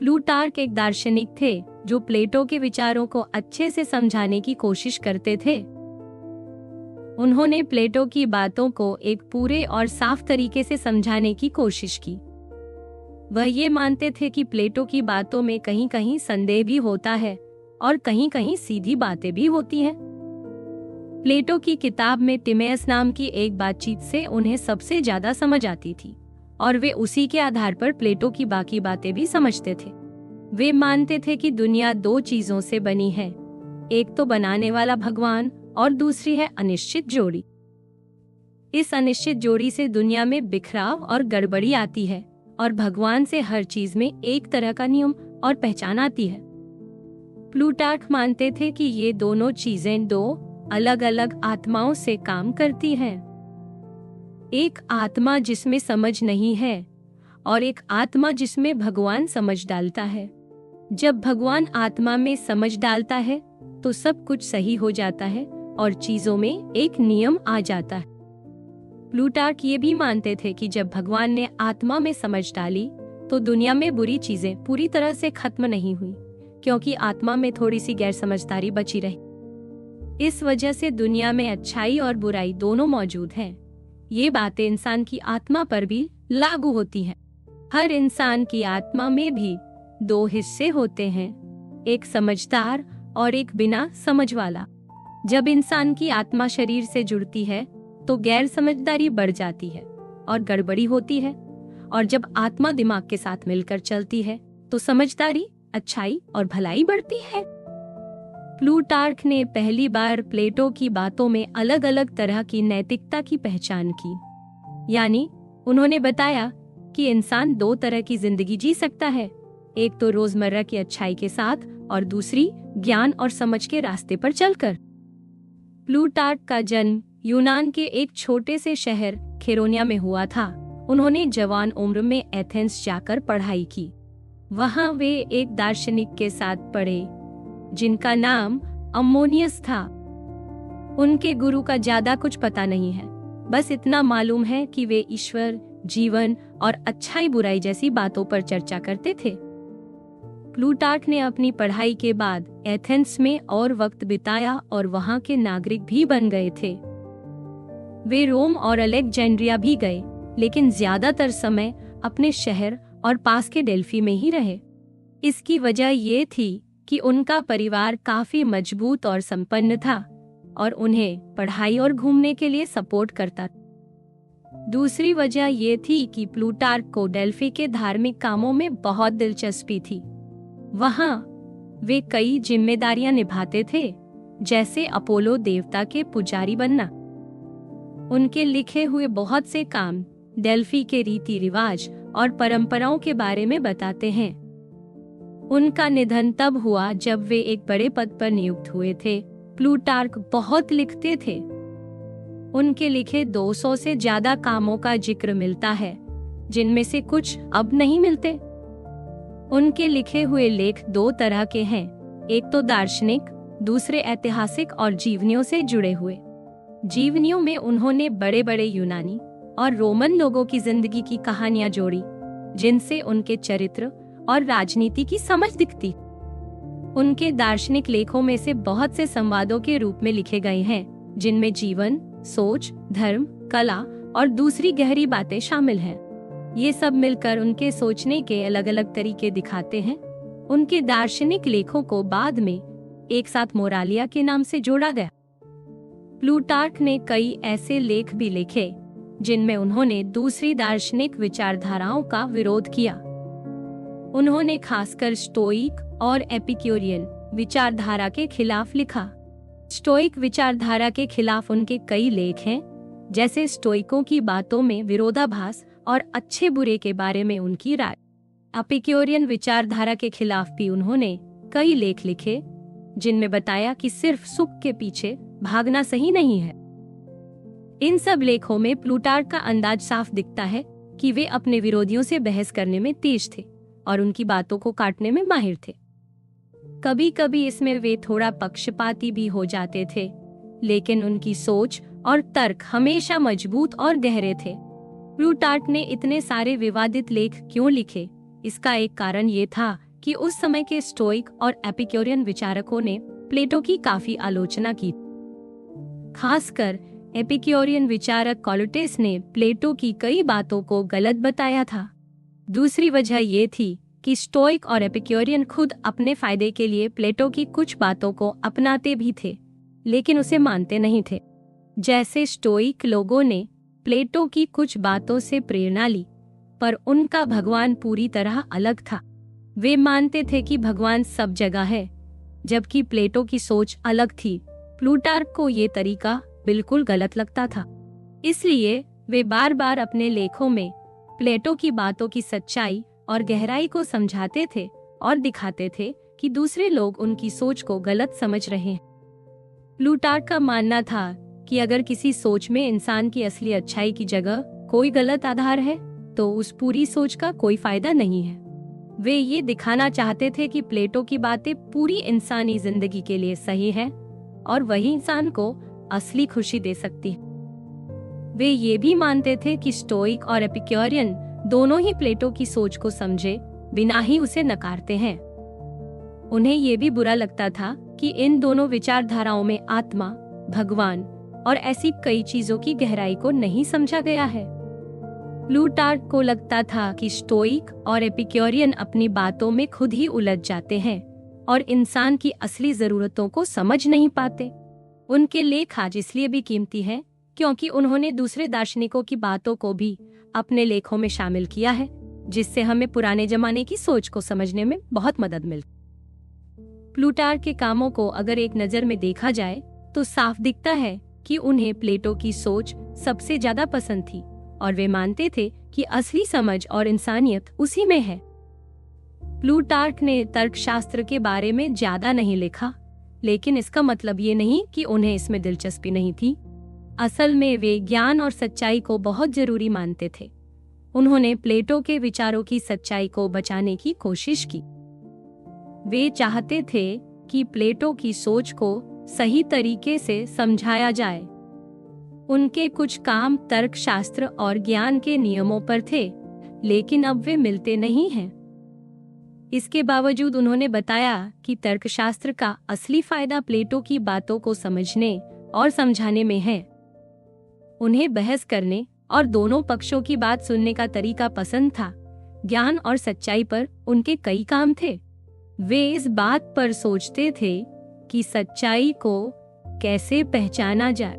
Plutarch एक दार्शनिक थे जो प्लेटो के विचारों को अच्छे से समझाने की कोशिश करते थे। उन्होंने प्लेटो की बातों को एक पूरे और साफ तरीके से समझाने की कोशिश की। वह ये मानते थे कि प्लेटो की बातों में कहीं कहीं संदेह भी होता है और कहीं कहीं सीधी बातें भी होती हैं। प्लेटो की किताब में टिमेअस नाम की एक बातचीत से उन्हें सबसे ज्यादा समझ आती थी और वे उसी के आधार पर प्लेटो की बाकी बातें भी समझते थे। वे मानते थे कि दुनिया दो चीजों से बनी है, एक तो बनाने वाला भगवान और दूसरी है अनिश्चित जोड़ी। इस अनिश्चित जोड़ी से दुनिया में बिखराव और गड़बड़ी आती है और भगवान से हर चीज में एक तरह का नियम और पहचान आती है। प्लूटार्क मानते थे कि ये दोनों चीजें दो अलग अलग आत्माओं से काम करती हैं। एक आत्मा जिसमें समझ नहीं है और एक आत्मा जिसमें भगवान समझ डालता है। जब भगवान आत्मा में समझ डालता है तो सब कुछ सही हो जाता है और चीजों में एक नियम आ जाता है। प्लूटार्क ये भी मानते थे कि जब भगवान ने आत्मा में समझ डाली तो दुनिया में बुरी चीजें पूरी तरह से खत्म नहीं हुई, क्योंकि आत्मा में थोड़ी सी गैर समझदारी बची रही। इस वजह से दुनिया में अच्छाई और बुराई दोनों मौजूद हैं। ये बातें इंसान की आत्मा पर भी लागू होती हैं। हर इंसान की आत्मा में भी दो हिस्से होते हैं, एक समझदार और एक बिना समझ वाला। जब इंसान की आत्मा शरीर से जुड़ती है तो गैर समझदारी बढ़ जाती है और गड़बड़ी होती है, और जब आत्मा दिमाग के साथ मिलकर चलती है तो समझदारी, अच्छाई और भलाई बढ़ती है। प्लूटार्क ने पहली बार प्लेटो की बातों में अलग अलग तरह की नैतिकता की पहचान की। यानी उन्होंने बताया कि इंसान दो तरह की जिंदगी जी सकता है, एक तो रोजमर्रा की अच्छाई के साथ और दूसरी ज्ञान और समझ के रास्ते पर चलकर। प्लूटार्क का जन्म यूनान के एक छोटे से शहर खेरोनिया में हुआ था। उन्होंने जवान उम्र में एथेंस जाकर पढ़ाई की। वहां वे एक दार्शनिक के साथ पढ़े जिनका नाम अम्मोनियस था। उनके गुरु का ज्यादा कुछ पता नहीं है, बस इतना मालूम है कि वे ईश्वर, जीवन और अच्छाई बुराई जैसी बातों पर चर्चा करते थे। प्लूटार्क ने अपनी पढ़ाई के बाद एथेंस में और वक्त बिताया और वहां के नागरिक भी बन गए थे। वे रोम और अलेक्जेंड्रिया भी गए, लेकिन ज्यादातर समय अपने शहर और पास के डेल्फी में ही रहे। इसकी वजह ये थी कि उनका परिवार काफी मजबूत और संपन्न था और उन्हें पढ़ाई और घूमने के लिए सपोर्ट करता। दूसरी वजह ये थी कि प्लूटार्क को डेल्फी के धार्मिक कामों में बहुत दिलचस्पी थी। वहां वे कई जिम्मेदारियां निभाते थे, जैसे अपोलो देवता के पुजारी बनना। उनके लिखे हुए बहुत से काम डेल्फी के रीति रिवाज और परंपराओं के बारे में बताते हैं। उनका निधन तब हुआ जब वे एक बड़े पद पर नियुक्त हुए थे। प्लूटार्क बहुत लिखते थे। उनके लिखे 200 से ज्यादा कामों का जिक्र मिलता है, जिनमें से कुछ अब नहीं मिलते। उनके लिखे हुए लेख दो तरह के हैं, एक तो दार्शनिक, दूसरे ऐतिहासिक और जीवनियों से जुड़े हुए। जीवनियों में उन्होंने बड़े बड़े यूनानी और रोमन लोगों की जिंदगी की कहानियां जोड़ी, जिनसे उनके चरित्र और राजनीति की समझ दिखती। उनके दार्शनिक लेखों में से बहुत से संवादों के रूप में लिखे गए हैं, जिनमें जीवन, सोच, धर्म, कला और दूसरी गहरी बातें शामिल हैं। ये सब मिलकर उनके सोचने के अलग अलग तरीके दिखाते हैं। उनके दार्शनिक लेखों को बाद में एक साथ मोरालिया के नाम से जोड़ा गया। प्लूटार्क ने कई ऐसे लेख भी लिखे जिनमें उन्होंने दूसरी दार्शनिक विचारधाराओं का विरोध किया। उन्होंने खासकर स्टोइक और एपिक्यूरियन विचारधारा के खिलाफ लिखा। स्टोइक विचारधारा के खिलाफ उनके कई लेख हैं, जैसे स्टोइकों की बातों में विरोधाभास और अच्छे बुरे के बारे में उनकी राय। एपिक्यूरियन विचारधारा के खिलाफ भी उन्होंने कई लेख लिखे, जिनमें बताया कि सिर्फ सुख के पीछे भागना सही नहीं है। इन सब लेखों में प्लूटार्क का अंदाज साफ दिखता है कि वे अपने विरोधियों से बहस करने में तेज थे और उनकी बातों को काटने में माहिर थे। कभी कभी इसमें वे थोड़ा पक्षपाती भी हो जाते थे, लेकिन उनकी सोच और तर्क हमेशा मजबूत और गहरे थे। प्लूटार्क ने इतने सारे विवादित लेख क्यों लिखे? इसका एक कारण ये था कि उस समय के स्टोइक और एपिक्यूरियन विचारकों ने प्लेटो की काफी आलोचना की। खासकर एपिक्यूरियन विचारक कोलिटेस ने प्लेटो की कई बातों को गलत बताया था। दूसरी वजह ये थी कि स्टोइक और एपिक्यूरियन खुद अपने फायदे के लिए प्लेटो की कुछ बातों को अपनाते भी थे, लेकिन उसे मानते नहीं थे। जैसे स्टोइक लोगों ने प्लेटो की कुछ बातों से प्रेरणा ली, पर उनका भगवान पूरी तरह अलग था। वे मानते थे कि भगवान सब जगह है, जबकि प्लेटो की सोच अलग थी। प्लूटार्क को ये तरीका बिल्कुल गलत लगता था, इसलिए वे बार बार अपने लेखों में प्लेटो की बातों की सच्चाई और गहराई को समझाते थे और दिखाते थे कि दूसरे लोग उनकी सोच को गलत समझ रहे हैं। प्लूटार्क का मानना था कि अगर किसी सोच में इंसान की असली अच्छाई की जगह कोई गलत आधार है, तो उस पूरी सोच का कोई फायदा नहीं है। वे ये दिखाना चाहते थे कि प्लेटो की बातें पूरी इंसानी जिंदगी के लिए सही है और वही इंसान को असली खुशी दे सकती है। वे ये भी मानते थे कि स्टोइक और एपिक्यूरियन दोनों ही प्लेटो की सोच को समझे बिना ही उसे नकारते हैं। उन्हें ये भी बुरा लगता था कि इन दोनों विचारधाराओं में आत्मा, भगवान और ऐसी कई चीजों की गहराई को नहीं समझा गया है। प्लूटार्क को लगता था कि स्टोइक और एपिक्यूरियन अपनी बातों में खुद ही उलझ जाते हैं और इंसान की असली जरूरतों को समझ नहीं पाते। उनके लेख आज इसलिए भी कीमती हैं क्योंकि उन्होंने दूसरे दार्शनिकों की बातों को भी अपने लेखों में शामिल किया है, जिससे हमें पुराने जमाने की सोच को समझने में बहुत मदद मिलती। प्लूटार्क के कामों को अगर एक नजर में देखा जाए तो साफ दिखता है कि उन्हें प्लेटो की सोच सबसे ज्यादा पसंद थी और वे मानते थे कि असली समझ और इंसानियत उसी में है। प्लूटार्क ने तर्कशास्त्र के बारे में ज्यादा नहीं लिखा, लेकिन इसका मतलब ये नहीं कि उन्हें इसमें दिलचस्पी नहीं थी। असल में वे ज्ञान और सच्चाई को बहुत जरूरी मानते थे। उन्होंने प्लेटो के विचारों की सच्चाई को बचाने की कोशिश की। वे चाहते थे कि प्लेटो की सोच को सही तरीके से समझाया जाए। उनके कुछ काम तर्कशास्त्र और ज्ञान के नियमों पर थे, लेकिन अब वे मिलते नहीं हैं। इसके बावजूद उन्होंने बताया कि तर्कशास्त्र का असली फायदा प्लेटो की बातों को समझने और समझाने में है। उन्हें बहस करने और दोनों पक्षों की बात सुनने का तरीका पसंद था। ज्ञान और सच्चाई पर उनके कई काम थे। वे इस बात पर सोचते थे कि सच्चाई को कैसे पहचाना जाए।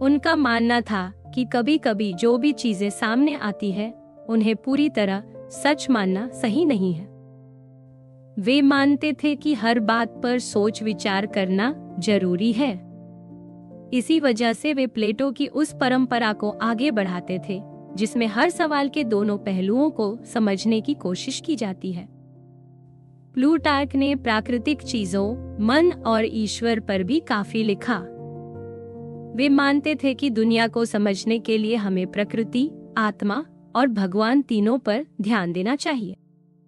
उनका मानना था कि कभी-कभी जो भी चीजें सामने आती है, उन्हें पूरी तरह सच मानना सही नहीं है। वे मानते थे कि हर बात पर सोच विचार करना जरूरी है। इसी वजह से वे प्लेटो की उस परंपरा को आगे बढ़ाते थे, जिसमें हर सवाल के दोनों पहलुओं को समझने की कोशिश की जाती है। प्लूटार्क ने प्राकृतिक चीजों, मन और ईश्वर पर भी काफी लिखा। वे मानते थे कि दुनिया को समझने के लिए हमें प्रकृति, आत्मा और भगवान तीनों पर ध्यान देना चाहिए।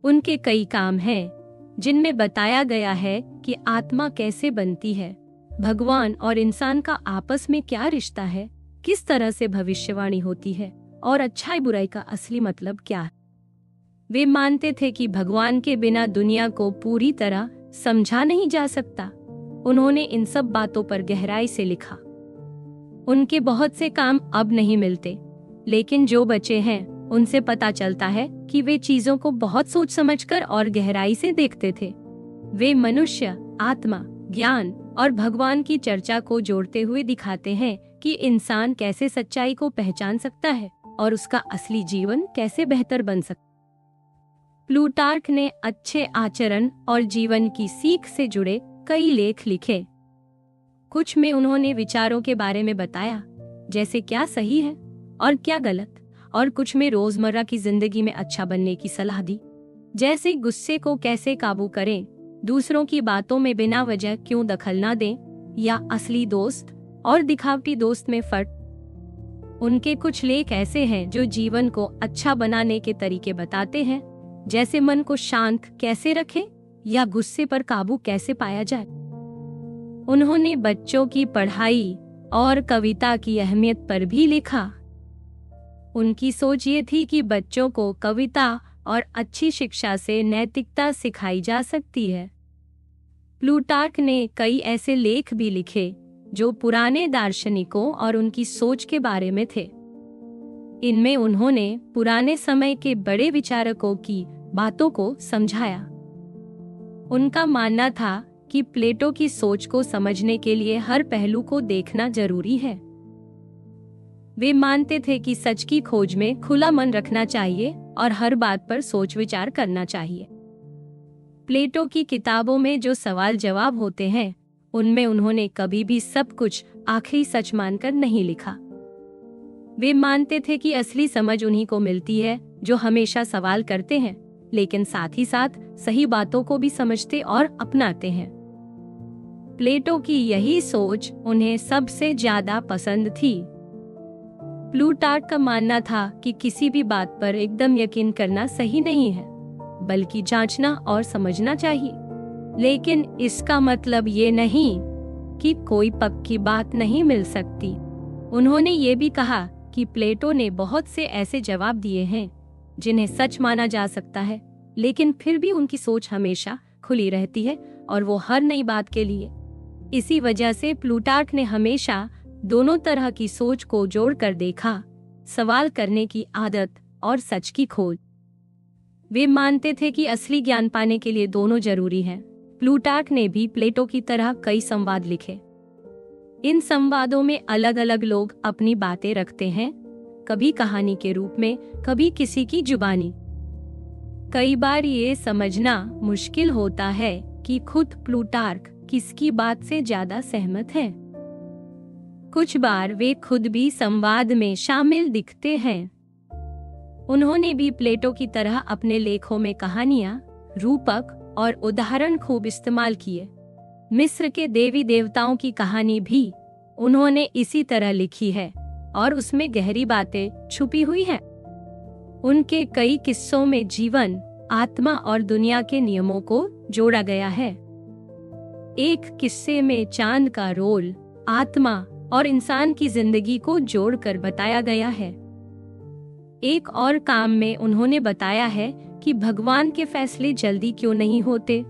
उनके कई काम हैं, जिनमें बताया गया है कि आत्मा कैसे बनती है, भगवान और इंसान का आपस में क्या रिश्ता है, किस तरह से भविष्यवाणी होती है और अच्छाई बुराई का असली मतलब क्या है। वे मानते थे कि भगवान के बिना दुनिया को पूरी तरह समझा नहीं जा सकता। उन्होंने इन सब बातों पर गहराई से लिखा। उनके बहुत से काम अब नहीं मिलते, लेकिन जो बचे हैं उनसे पता चलता है कि वे चीजों को बहुत सोच समझकर और गहराई से देखते थे। वे मनुष्य, आत्मा, ज्ञान और भगवान की चर्चा को जोड़ते हुए दिखाते हैं कि इंसान कैसे सच्चाई को पहचान सकता है और उसका असली जीवन कैसे बेहतर बन सकता है। प्लूटार्क ने अच्छे आचरण और जीवन की सीख से जुड़े कई लेख लिखे। कुछ में उन्होंने विचारों के बारे में बताया, जैसे क्या सही है और क्या गलत, और कुछ में रोजमर्रा की जिंदगी में अच्छा बनने की सलाह दी, जैसे गुस्से को कैसे काबू करें, दूसरों की बातों में बिना वजह क्यों दखल ना दें, या असली दोस्त और दिखावटी दोस्त में फर्क। उनके कुछ लेख ऐसे हैं जो जीवन को अच्छा बनाने के तरीके बताते हैं, जैसे मन को शांत कैसे रखें या गुस्से पर काबू कैसे पाया जाए। उन्होंने बच्चों की पढ़ाई और कविता की अहमियत पर भी लिखा। उनकी सोच ये थी कि बच्चों को कविता और अच्छी शिक्षा से नैतिकता सिखाई जा सकती है। प्लूटार्क ने कई ऐसे लेख भी लिखे जो पुराने दार्शनिकों और उनकी सोच के बारे में थे। इनमें उन्होंने पुराने समय के बड़े विचारकों की बातों को समझाया। उनका मानना था कि प्लेटो की सोच को समझने के लिए हर पहलू को देखना जरूरी है। वे मानते थे कि सच की खोज में खुला मन रखना चाहिए और हर बात पर सोच विचार करना चाहिए। प्लेटो की किताबों में जो सवाल जवाब होते हैं, उनमें उन्होंने कभी भी सब कुछ आखिरी सच मानकर नहीं लिखा। वे मानते थे कि असली समझ उन्हीं को मिलती है जो हमेशा सवाल करते हैं, लेकिन साथ ही साथ सही बातों को भी समझते और अपनाते हैं। प्लेटो की यही सोच उन्हें सबसे ज्यादा पसंद थी। प्लूटार्क का मानना था कि किसी भी बात पर एकदम यकीन करना सही नहीं है, बल्कि जांचना और समझना चाहिए। लेकिन इसका मतलब ये नहीं कि कोई पक्की बात नहीं मिल सकती। उन्होंने ये भी कहा कि प्लेटो ने बहुत से ऐसे जवाब दिए हैं जिन्हें सच माना जा सकता है, लेकिन फिर भी उनकी सोच हमेशा खुली रहती है और वो हर नई बात के लिए। इसी वजह से प्लूटार्क ने हमेशा दोनों तरह की सोच को जोड़कर देखा, सवाल करने की आदत और सच की खोज। वे मानते थे कि असली ज्ञान पाने के लिए दोनों जरूरी हैं। प्लूटार्क ने भी प्लेटो की तरह कई संवाद लिखे। इन संवादों में अलग अलग लोग अपनी बातें रखते हैं, कभी कहानी के रूप में, कभी किसी की जुबानी। कई बार ये समझना मुश्किल होता है कि खुद प्लूटार्क किसकी बात से ज्यादा सहमत है। कुछ बार वे खुद भी संवाद में शामिल दिखते हैं। उन्होंने भी प्लेटो की तरह अपने लेखों में कहानियां, रूपक और उदाहरण खूब इस्तेमाल किए। मिस्र के देवी देवताओं की कहानी भी उन्होंने इसी तरह लिखी है और उसमें गहरी बातें छुपी हुई हैं। उनके कई किस्सों में जीवन, आत्मा और दुनिया के नियमों को जोड़ा गया है। एक किस्से में चांद का रोल, आत्मा और इंसान की जिंदगी को जोड़कर बताया गया है। एक और काम में उन्होंने बताया है कि भगवान के फैसले जल्दी क्यों नहीं होते।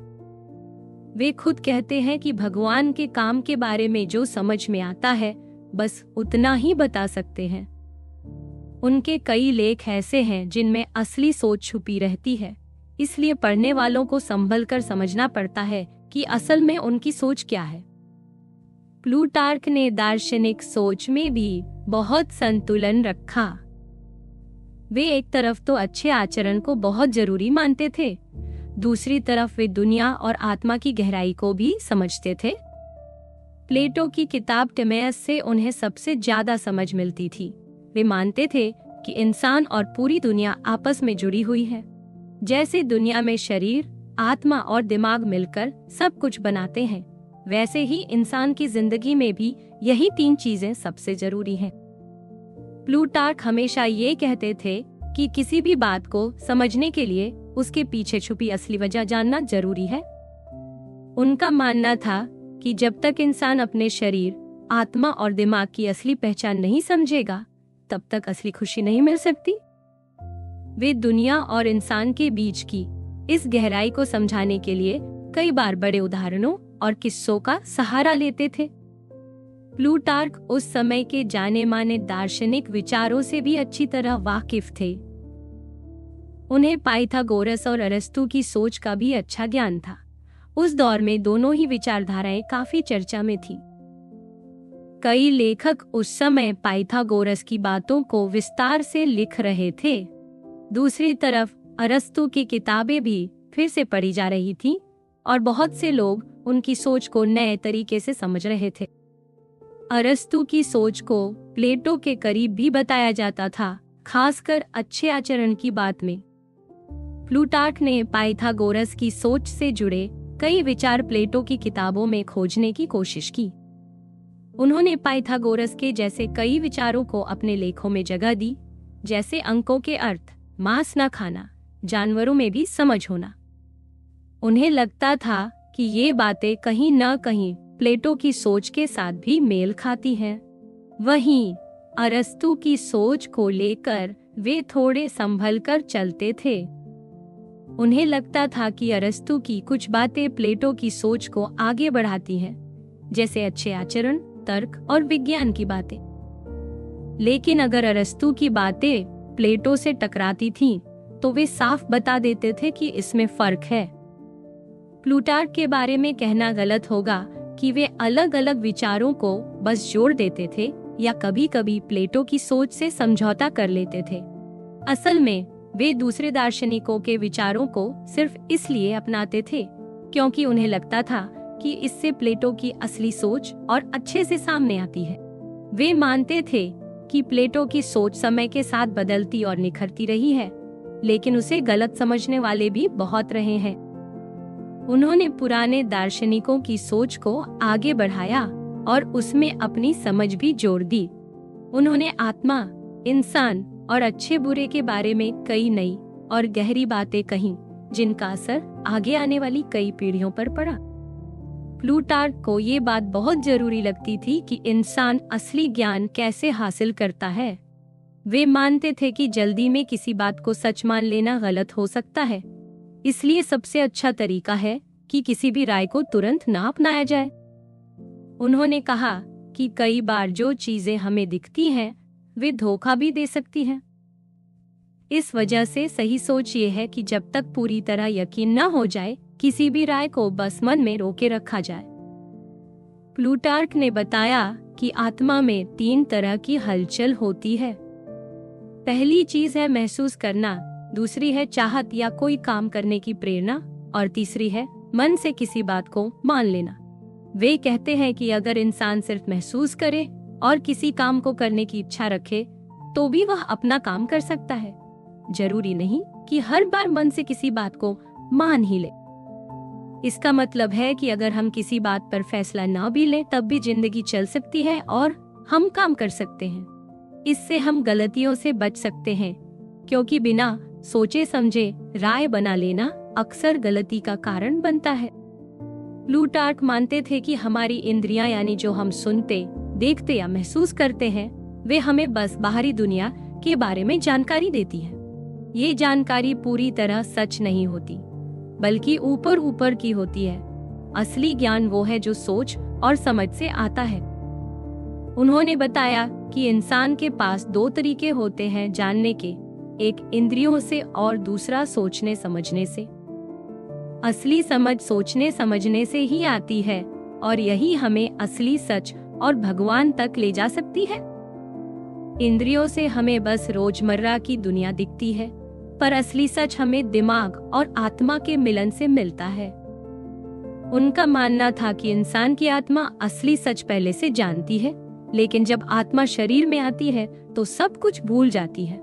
वे खुद कहते हैं कि भगवान के काम के बारे में जो समझ में आता है, बस उतना ही बता सकते हैं। उनके कई लेख ऐसे हैं जिनमें असली सोच छुपी रहती है, इसलिए पढ़ने वालों को संभल कर समझना पड़ता है कि असल में उनकी सोच क्या है। प्लूटार्क ने दार्शनिक सोच में भी बहुत संतुलन रखा। वे एक तरफ तो अच्छे आचरण को बहुत जरूरी मानते थे, दूसरी तरफ वे दुनिया और आत्मा की गहराई को भी समझते थे। प्लेटो की किताब टिमेअस से उन्हें सबसे ज्यादा समझ मिलती थी। वे मानते थे कि इंसान और पूरी दुनिया आपस में जुड़ी हुई है। जैसे दुनिया में शरीर, आत्मा और दिमाग मिलकर सब कुछ बनाते हैं, वैसे ही इंसान की जिंदगी में भी यही तीन चीजें सबसे जरूरी हैं। प्लूटार्क हमेशा ये कहते थे कि किसी भी बात को समझने के लिए उसके पीछे छुपी असली वजह जानना जरूरी है। उनका मानना था कि जब तक इंसान अपने शरीर, आत्मा और दिमाग की असली पहचान नहीं समझेगा, तब तक असली खुशी नहीं मिल सकती। वे दुनिया और इंसान के बीच की इस गहराई को समझाने के लिए कई बार बड़े उदाहरणों और किस्सों का सहारा लेते थे। प्लूटार्क उस समय के जाने माने दार्शनिक विचारों से भी अच्छी तरह वाकिफ थे। उन्हें पाइथागोरस और अरस्तु की सोच का भी अच्छा ज्ञान था। उस दौर में दोनों ही विचारधाराएं काफी चर्चा में थी। कई लेखक उस समय पाइथागोरस की बातों को विस्तार से लिख रहे थे। दूसरी तरफ अरस्तु की किताबें भी फिर से पढ़ी जा रही थीं और बहुत से लोग उनकी सोच को नए तरीके से समझ रहे थे। अरस्तु की सोच को प्लेटो के करीब भी बताया जाता था, खासकर अच्छे आचरण की बात में। प्लूटार्क ने पाइथागोरस की सोच से जुड़े कई विचार प्लेटो की किताबों में खोजने की कोशिश की। उन्होंने पाइथागोरस के जैसे कई विचारों को अपने लेखों में जगह दी, जैसे अंकों के अर्थ, मांस न खाना, जानवरों में भी समझ होना। उन्हें लगता था कि ये बातें कहीं न कहीं प्लेटो की सोच के साथ भी मेल खाती हैं। वहीं अरस्तु की सोच को लेकर वे थोड़े संभल कर चलते थे। उन्हें लगता था कि अरस्तु की कुछ बातें प्लेटो की सोच को आगे बढ़ाती हैं, जैसे अच्छे आचरण, तर्क और विज्ञान की बातें। लेकिन अगर अरस्तु की बातें प्लेटो से टकराती थीं, तो वे साफ बता देते थे कि इसमें फर्क है। प्लूटार्क के बारे में कहना गलत होगा कि वे अलग अलग विचारों को बस जोड़ देते थे या कभी कभी प्लेटो की सोच से समझौता कर लेते थे। असल में वे दूसरे दार्शनिकों के विचारों को सिर्फ इसलिए अपनाते थे क्योंकि उन्हें लगता था कि इससे प्लेटो की असली सोच और अच्छे से सामने आती है। वे मानते थे कि प्लेटो की सोच समय के साथ बदलती और निखरती रही है, लेकिन उसे गलत समझने वाले भी बहुत रहे हैं। उन्होंने पुराने दार्शनिकों की सोच को आगे बढ़ाया और उसमें अपनी समझ भी जोड़ दी। उन्होंने आत्मा, इंसान और अच्छे बुरे के बारे में कई नई और गहरी बातें कहीं, जिनका असर आगे आने वाली कई पीढ़ियों पर पड़ा। प्लूटार्क को ये बात बहुत जरूरी लगती थी कि इंसान असली ज्ञान कैसे हासिल करता है। वे मानते थे कि जल्दी में किसी बात को सच मान लेना गलत हो सकता है, इसलिए सबसे अच्छा तरीका है कि किसी भी राय को तुरंत ना अपनाया जाए। उन्होंने कहा कि कई बार जो चीजें हमें दिखती हैं, वे धोखा भी दे सकती हैं। इस वजह से सही सोच ये है कि जब तक पूरी तरह यकीन न हो जाए, किसी भी राय को बस मन में रोके रखा जाए। प्लूटार्क ने बताया कि आत्मा में 3 तरह की हलचल होती है। पहली चीज है महसूस करना, दूसरी है चाहत या कोई काम करने की प्रेरणा, और तीसरी है मन से किसी बात को मान लेना। वे कहते हैं कि अगर इंसान सिर्फ महसूस करे और किसी काम को करने की इच्छा रखे, तो भी वह अपना काम कर सकता है। जरूरी नहीं कि हर बार मन से किसी बात को मान ही ले। इसका मतलब है कि अगर हम किसी बात पर फैसला न भी लें, तब भी जिंदगी चल सकती है और हम काम कर सकते हैं। इससे हम गलतियों से बच सकते हैं, क्योंकि बिना सोचे समझे राय बना लेना अक्सर गलती का कारण बनता है। प्लूटार्क मानते थे कि हमारी इंद्रियां, यानी जो हम सुनते, देखते या महसूस करते हैं, वे हमें बस बाहरी दुनिया के बारे में जानकारी देती है। ये जानकारी पूरी तरह सच नहीं होती, बल्कि ऊपर ऊपर की होती है। असली ज्ञान वो है जो सोच और समझ से आता है। उन्होंने बताया कि इंसान के पास 2 तरीके होते हैं जानने के, एक इंद्रियों से और दूसरा सोचने समझने से। असली समझ सोचने समझने से ही आती है और यही हमें असली सच और भगवान तक ले जा सकती है। इंद्रियों से हमें बस रोजमर्रा की दुनिया दिखती है, पर असली सच हमें दिमाग और आत्मा के मिलन से मिलता है। उनका मानना था कि इंसान की आत्मा असली सच पहले से जानती है, लेकिन जब आत्मा शरीर में आती है तो सब कुछ भूल जाती है।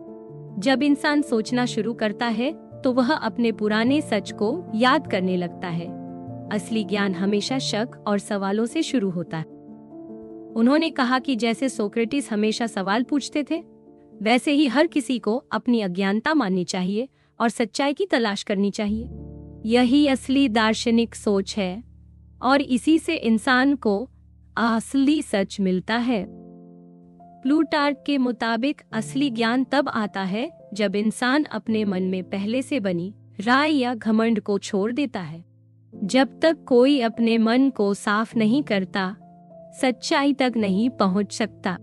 जब इंसान सोचना शुरू करता है तो वह अपने पुराने सच को याद करने लगता है। असली ज्ञान हमेशा शक और सवालों से शुरू होता है। उन्होंने कहा कि जैसे सोक्रेटिस हमेशा सवाल पूछते थे, वैसे ही हर किसी को अपनी अज्ञानता माननी चाहिए और सच्चाई की तलाश करनी चाहिए। यही असली दार्शनिक सोच है और इसी से इंसान को असली सच मिलता है। प्लूटार्क के मुताबिक असली ज्ञान तब आता है जब इंसान अपने मन में पहले से बनी राय या घमंड को छोड़ देता है। जब तक कोई अपने मन को साफ नहीं करता, सच्चाई तक नहीं पहुंच सकता।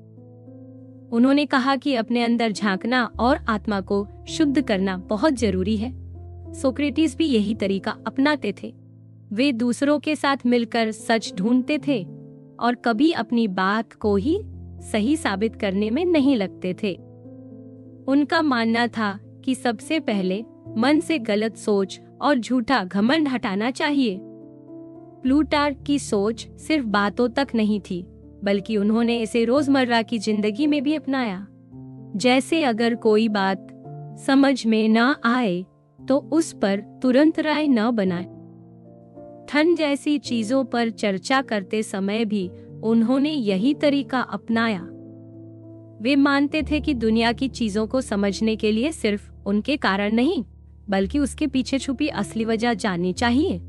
उन्होंने कहा कि अपने अंदर झांकना और आत्मा को शुद्ध करना बहुत जरूरी है। सोक्रेटिस भी यही तरीका अपनाते थे। वे दूसरों के साथ मिलकर सच ढूंढते थे और कभी अपनी बात को ही सही साबित करने में नहीं लगते थे। उनका मानना था कि सबसे पहले मन से गलत सोच और झूठा घमंड हटाना चाहिए। प्लूटार्क की सोच सिर्फ बातों तक नहीं थी, बल्कि उन्होंने इसे रोजमर्रा की जिंदगी में भी अपनाया। जैसे अगर कोई बात समझ में न आए तो उस पर तुरंत राय न बनाए। धन जैसी चीजों पर चर्चा करते समय भी उन्होंने यही तरीका अपनाया। वे मानते थे कि दुनिया की चीजों को समझने के लिए सिर्फ उनके कारण नहीं, बल्कि उसके पीछे छुपी असली वजह जाननी चाहिए।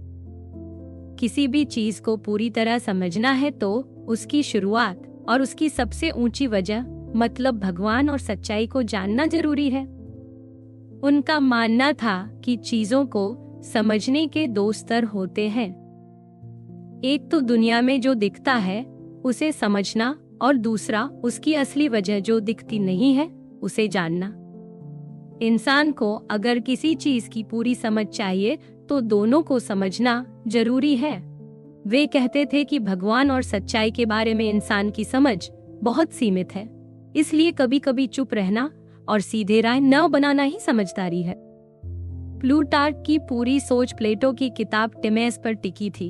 किसी भी चीज को पूरी तरह समझना है तो उसकी शुरुआत और उसकी सबसे ऊंची वजह, मतलब भगवान और सच्चाई को जानना जरूरी है। उनका मानना था कि चीजों को समझने के दो स्तर होते हैं, एक तो दुनिया में जो दिखता है उसे समझना और दूसरा उसकी असली वजह जो दिखती नहीं है उसे जानना। इंसान को अगर किसी चीज की पूरी समझ चाहिए तो दोनों को समझना जरूरी है। वे कहते थे कि भगवान और सच्चाई के बारे में इंसान की समझ बहुत सीमित है, इसलिए कभी कभी चुप रहना और सीधे राय न बनाना ही समझदारी है। प्लूटार्क की पूरी सोच प्लेटो की किताब टिमेस पर टिकी थी।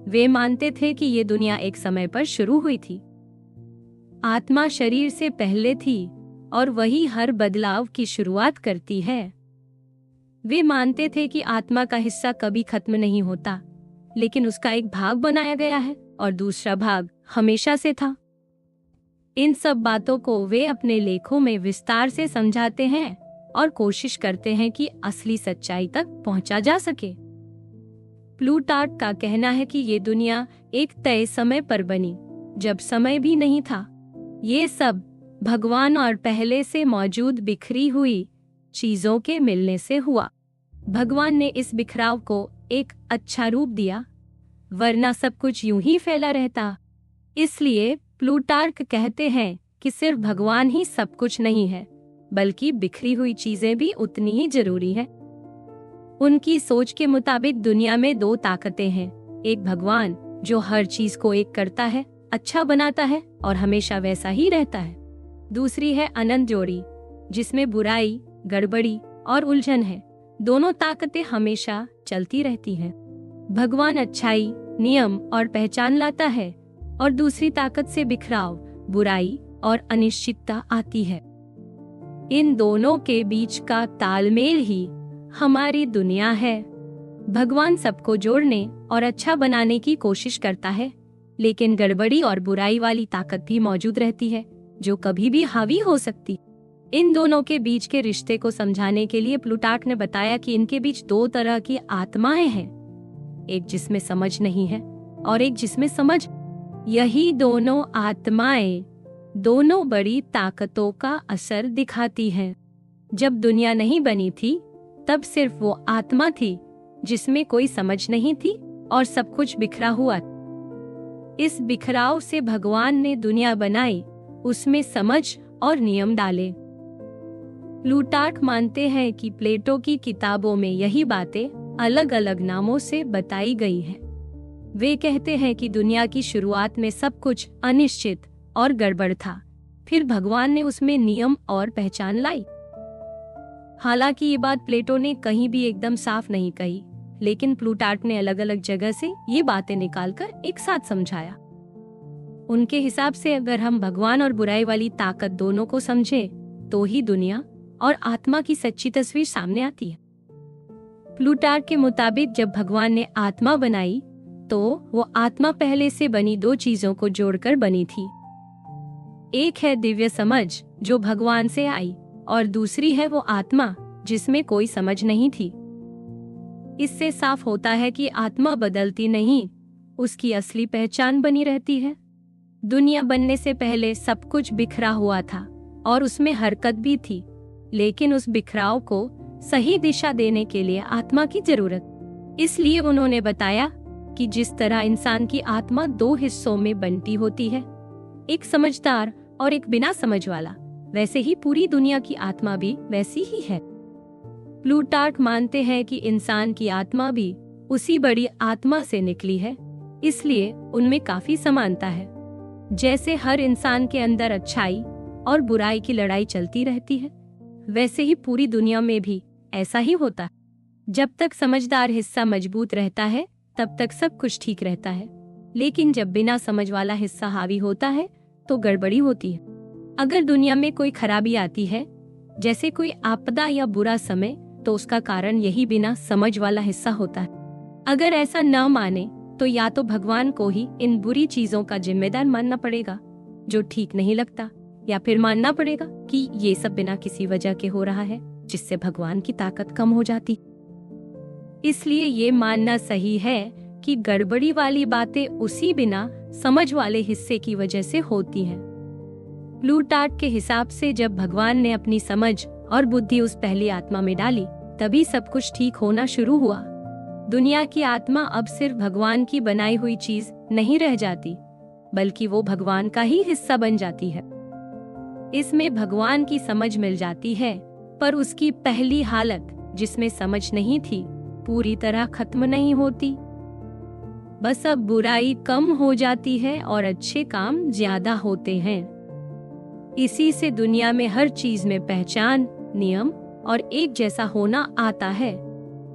वे मानते थे कि ये दुनिया एक समय पर शुरू हुई थी, आत्मा शरीर से पहले थी और वही हर बदलाव की शुरुआत करती है। वे मानते थे कि आत्मा का हिस्सा कभी खत्म नहीं होता, लेकिन उसका एक भाग बनाया गया है और दूसरा भाग हमेशा से था। इन सब बातों को वे अपने लेखों में विस्तार से समझाते हैं और कोशिश करते हैं कि असली सच्चाई तक पहुंचा जा सके। प्लूटार्क का कहना है कि ये दुनिया एक तय समय पर बनी, जब समय भी नहीं था। ये सब भगवान और पहले से मौजूद बिखरी हुई चीजों के मिलने से हुआ। भगवान ने इस बिखराव को एक अच्छा रूप दिया, वरना सब कुछ यूं ही फैला रहता। इसलिए प्लूटार्क कहते हैं कि सिर्फ भगवान ही सब कुछ नहीं है, बल्कि बिखरी हुई चीजें भी उतनी ही जरूरी है। उनकी सोच के मुताबिक दुनिया में दो ताकतें हैं, एक भगवान जो हर चीज को एक करता है, अच्छा बनाता है और हमेशा वैसा ही रहता है। दूसरी है अनंत जोड़ी, जिसमें बुराई, गड़बड़ी और उलझन है। दोनों ताकतें हमेशा चलती रहती हैं। भगवान अच्छाई, नियम और पहचान लाता है और दूसरी ताकत से बिखराव, बुराई और अनिश्चितता आती है। इन दोनों के बीच का तालमेल ही हमारी दुनिया है। भगवान सबको जोड़ने और अच्छा बनाने की कोशिश करता है, लेकिन गड़बड़ी और बुराई वाली ताकत भी मौजूद रहती है, जो कभी भी हावी हो सकती। इन दोनों के बीच के रिश्ते को समझाने के लिए प्लूटार्क ने बताया कि इनके बीच दो तरह की आत्माएं हैं, एक जिसमें समझ नहीं है और एक जिसमें समझ। यही दोनों आत्माएं दोनों बड़ी ताकतों का असर दिखाती हैं। जब दुनिया नहीं बनी थी तब सिर्फ वो आत्मा थी जिसमें कोई समझ नहीं थी और सब कुछ बिखरा हुआ। इस बिखराव से भगवान ने दुनिया बनाई, उसमें समझ और नियम डाले। प्लूटार्क मानते हैं कि प्लेटो की किताबों में यही बातें अलग अलग नामों से बताई गई हैं। वे कहते हैं कि दुनिया की शुरुआत में सब कुछ अनिश्चित और गड़बड़ था, फिर भगवान ने उसमें नियम और पहचान लाई। हालांकि ये बात प्लेटो ने कहीं भी एकदम साफ नहीं कही, लेकिन प्लूटार्क ने अलग अलग जगह से ये बातें निकालकर एक साथ समझाया। उनके हिसाब से अगर हम भगवान और बुराई वाली ताकत दोनों को समझें, तो ही दुनिया और आत्मा की सच्ची तस्वीर सामने आती है। प्लूटार्क के मुताबिक जब भगवान ने आत्मा बनाई, तो वो आत्मा पहले से बनी दो चीजों को जोड़कर बनी थी। एक है दिव्य समझ जो भगवान से आई, और दूसरी है वो आत्मा जिसमें कोई समझ नहीं थी। इससे साफ होता है कि आत्मा बदलती नहीं, उसकी असली पहचान बनी रहती है। दुनिया बनने से पहले सब कुछ बिखरा हुआ था और उसमें हरकत भी थी, लेकिन उस बिखराव को सही दिशा देने के लिए आत्मा की जरूरत। इसलिए उन्होंने बताया कि जिस तरह इंसान की आत्मा दो हिस्सों में बंटी होती है, एक समझदार और एक बिना समझ वाला, वैसे ही पूरी दुनिया की आत्मा भी वैसी ही है। प्लूटार्क मानते हैं कि इंसान की आत्मा भी उसी बड़ी आत्मा से निकली है, इसलिए उनमें काफी समानता है। जैसे हर इंसान के अंदर अच्छाई और बुराई की लड़ाई चलती रहती है, वैसे ही पूरी दुनिया में भी ऐसा ही होता है। जब तक समझदार हिस्सा मजबूत रहता है, तब तक सब कुछ ठीक रहता है, लेकिन जब बिना समझ वाला हिस्सा हावी होता है तो गड़बड़ी होती है। अगर दुनिया में कोई खराबी आती है, जैसे कोई आपदा या बुरा समय, तो उसका कारण यही बिना समझ वाला हिस्सा होता है। अगर ऐसा न माने तो या तो भगवान को ही इन बुरी चीजों का जिम्मेदार मानना पड़ेगा जो ठीक नहीं लगता, या फिर मानना पड़ेगा कि ये सब बिना किसी वजह के हो रहा है, जिससे भगवान की ताकत कम हो जाती। इसलिए ये मानना सही है कि गड़बड़ी वाली बातें उसी बिना समझ वाले हिस्से की वजह से होती हैं। प्लूटार्क के हिसाब से जब भगवान ने अपनी समझ और बुद्धि उस पहली आत्मा में डाली, तभी सब कुछ ठीक होना शुरू हुआ। दुनिया की आत्मा अब सिर्फ भगवान की बनाई हुई चीज नहीं रह जाती, बल्कि वो भगवान का ही हिस्सा बन जाती है। इसमें भगवान की समझ मिल जाती है, पर उसकी पहली हालत जिसमें समझ नहीं थी पूरी तरह खत्म नहीं होती। बस अब बुराई कम हो जाती है और अच्छे काम ज्यादा होते हैं। इसी से दुनिया में हर चीज में पहचान, नियम और एक जैसा होना आता है।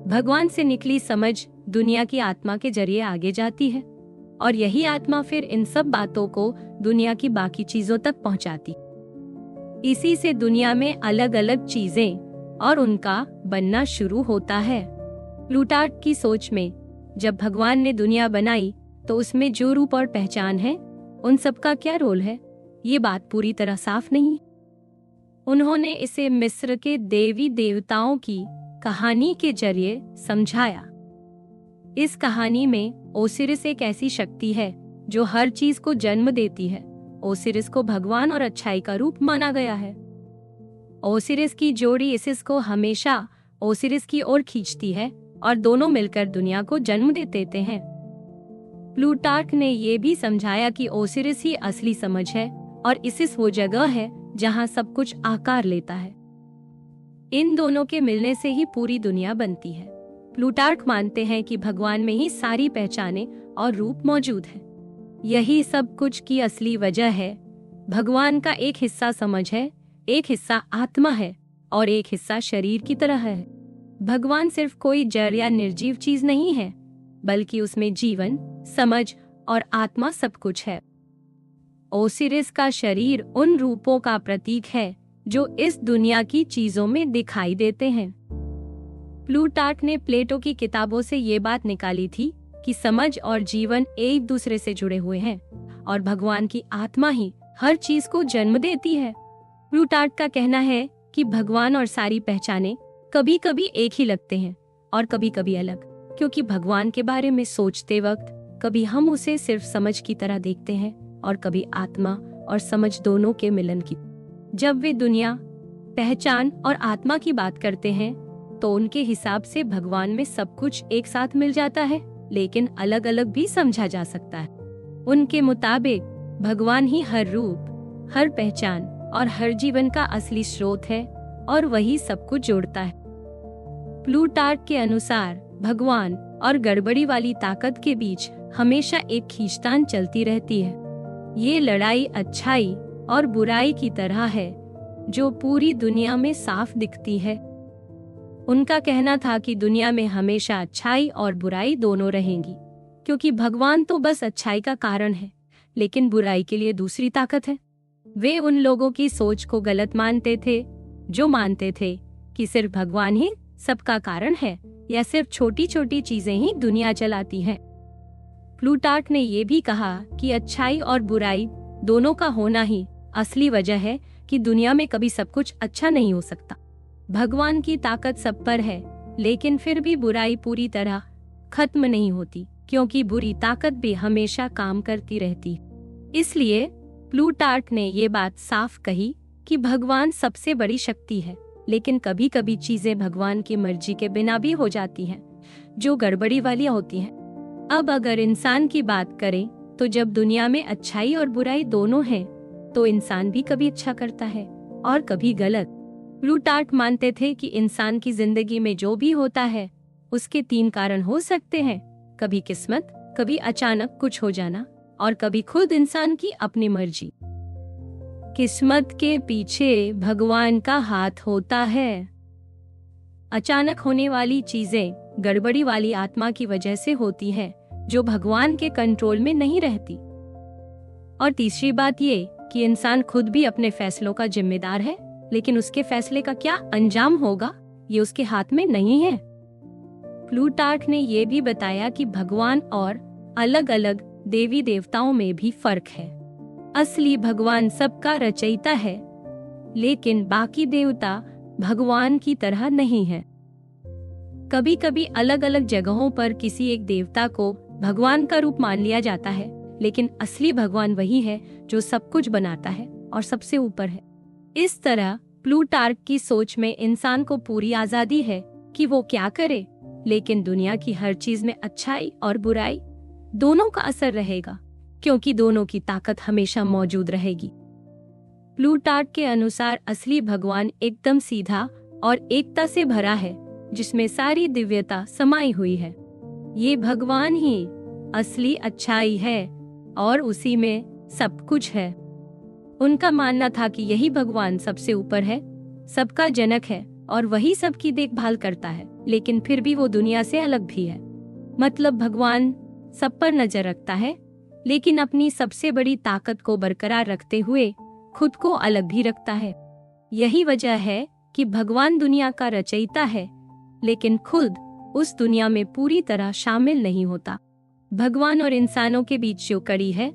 भगवान से निकली समझ दुनिया की आत्मा के जरिए आगे जाती है और यही आत्मा फिर इन सब बातों को दुनिया की बाकी चीजों तक पहुंचाती। इसी से दुनिया में अलग अलग चीजें और उनका बनना शुरू होता है। प्लूटार्क की सोच में जब भगवान ने दुनिया बनाई तो उसमें जो रूप और पहचान है, उन सबका क्या रोल है, ये बात पूरी तरह साफ नहीं। उन्होंने इसे मिस्र के देवी देवताओं की कहानी के जरिए समझाया। इस कहानी में ओसिरिस एक ऐसी शक्ति है जो हर चीज को जन्म देती है। ओसिरिस को भगवान और अच्छाई का रूप माना गया है। ओसिरिस की जोड़ी इसिस को हमेशा ओसिरिस की ओर खींचती है और दोनों मिलकर दुनिया को जन्म देते हैं। प्लूटार्क ने ये भी समझाया कि ओसिरिस ही असली समझ है और इसिस वो जगह है जहाँ सब कुछ आकार लेता है। इन दोनों के मिलने से ही पूरी दुनिया बनती है। प्लूटार्क मानते हैं कि भगवान में ही सारी पहचाने और रूप मौजूद है। यही सब कुछ की असली वजह है। भगवान का एक हिस्सा समझ है, एक हिस्सा आत्मा है और एक हिस्सा शरीर की तरह है। भगवान सिर्फ कोई जड़ या निर्जीव चीज नहीं है, बल्कि उसमें जीवन, समझ और आत्मा सब कुछ है। ओसिरिस का शरीर उन रूपों का प्रतीक है जो इस दुनिया की चीजों में दिखाई देते हैं। प्लूटार्क ने प्लेटो की किताबों से ये बात निकाली थी कि समझ और जीवन एक दूसरे से जुड़े हुए हैं और भगवान की आत्मा ही हर चीज को जन्म देती है। प्लूटार्क का कहना है कि भगवान और सारी पहचाने कभी कभी एक ही लगते हैं और कभी कभी अलग, क्योंकि भगवान के बारे में सोचते वक्त कभी हम उसे सिर्फ समझ की तरह देखते हैं और कभी आत्मा और समझ दोनों के मिलन की। जब वे दुनिया, पहचान और आत्मा की बात करते हैं तो उनके हिसाब से भगवान में सब कुछ एक साथ मिल जाता है, लेकिन अलग अलग भी समझा जा सकता है। उनके मुताबिक भगवान ही हर रूप, हर पहचान और हर जीवन का असली स्रोत है और वही सब कुछ जोड़ता है। प्लूटार्क के अनुसार भगवान और गड़बड़ी वाली ताकत के बीच हमेशा एक खींचतान चलती रहती है। ये लड़ाई अच्छाई और बुराई की तरह है जो पूरी दुनिया में साफ दिखती है। उनका कहना था कि दुनिया में हमेशा अच्छाई और बुराई दोनों रहेंगी, क्योंकि भगवान तो बस अच्छाई का कारण है, लेकिन बुराई के लिए दूसरी ताकत है। वे उन लोगों की सोच को गलत मानते थे जो मानते थे कि सिर्फ भगवान ही सबका कारण है या सिर्फ छोटी छोटी चीजें ही दुनिया चलाती हैं। प्लूटार्क ने यह भी कहा कि अच्छाई और बुराई दोनों का होना ही असली वजह है कि दुनिया में कभी सब कुछ अच्छा नहीं हो सकता। भगवान की ताकत सब पर है, लेकिन फिर भी बुराई पूरी तरह खत्म नहीं होती, क्योंकि बुरी ताकत भी हमेशा काम करती रहती। इसलिए प्लूटार्क ने ये बात साफ कही कि भगवान सबसे बड़ी शक्ति है, लेकिन कभी कभी चीजें भगवान की मर्जी के बिना भी हो जाती हैं, जो गड़बड़ी वाली होती हैं। अब अगर इंसान की बात करें तो जब दुनिया में अच्छाई और बुराई दोनों हैं, तो इंसान भी कभी अच्छा करता है और कभी गलत। प्लूटार्क मानते थे कि इंसान की जिंदगी में जो भी होता है उसके 3 कारण हो सकते हैं, कभी किस्मत, कभी अचानक कुछ हो जाना और कभी खुद इंसान की अपनी मर्जी। किस्मत के पीछे भगवान का हाथ होता है। अचानक होने वाली चीजें गड़बड़ी वाली आत्मा की वजह से होती है, जो भगवान के कंट्रोल में नहीं रहती। और तीसरी बात ये कि इंसान खुद भी अपने फैसलों का जिम्मेदार है, लेकिन उसके फैसले का क्या अंजाम होगा ये उसके हाथ में नहीं है। प्लूटार्क ने यह भी बताया कि भगवान और अलग अलग देवी देवताओं में भी फर्क है। असली भगवान सबका रचयिता है, लेकिन बाकी देवता भगवान की तरह नहीं है। कभी कभी अलग अलग जगहों पर किसी एक देवता को भगवान का रूप मान लिया जाता है, लेकिन असली भगवान वही है जो सब कुछ बनाता है और सबसे ऊपर है। इस तरह प्लूटार्क की सोच में इंसान को पूरी आजादी है कि वो क्या करे, लेकिन दुनिया की हर चीज में अच्छाई और बुराई दोनों का असर रहेगा, क्योंकि दोनों की ताकत हमेशा मौजूद रहेगी। प्लूटार्क के अनुसार असली भगवान एकदम सीधा और एकता से भरा है, जिसमें सारी दिव्यता समाई हुई है। ये भगवान ही असली अच्छाई है और उसी में सब कुछ है। उनका मानना था कि यही भगवान सबसे ऊपर है, सबका जनक है और वही सबकी देखभाल करता है, लेकिन फिर भी वो दुनिया से अलग भी है। मतलब भगवान सब पर नजर रखता है, लेकिन अपनी सबसे बड़ी ताकत को बरकरार रखते हुए खुद को अलग भी रखता है। यही वजह है कि भगवान दुनिया का रचयिता है, लेकिन खुद उस दुनिया में पूरी तरह शामिल नहीं होता। भगवान और इंसानों के बीच जो कड़ी है